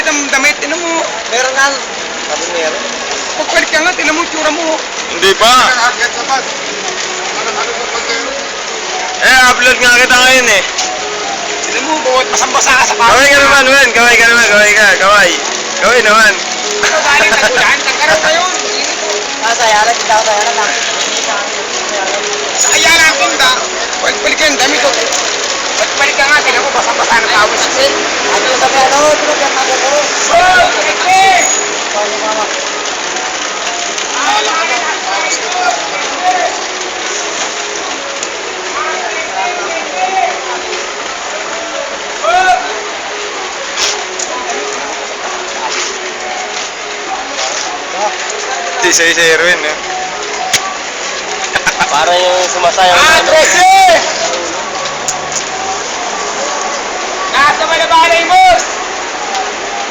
ng damit, tinan mo. Meron nga. Sabi meron. Pagpalit ka nga, tinan mo yung tsura mo. Hindi pa. Upload nga kita ngayon eh. Tinan mo, bawat basang-basa ka sa Kaway ka naman, Wen. Kaway ka naman, kaway ka. Kaway. Kaway naman. Ano galing sa gulan? Nagkaroon na yun. Nasa Ayala, hindi ako sa Ayala. Sa Ayala ang punta. Pagpalit ka yung damit. Pagpalit ka nga, tinan mo, basang-basa ng tawis. Ano yung sabi, ano? Sino kaya ako ko? Oh, pagpalit! Sorry, mama. Hindi sa'yo si Erwin eh. Para yung sumasayaw na ano. Nasa malabalay mo!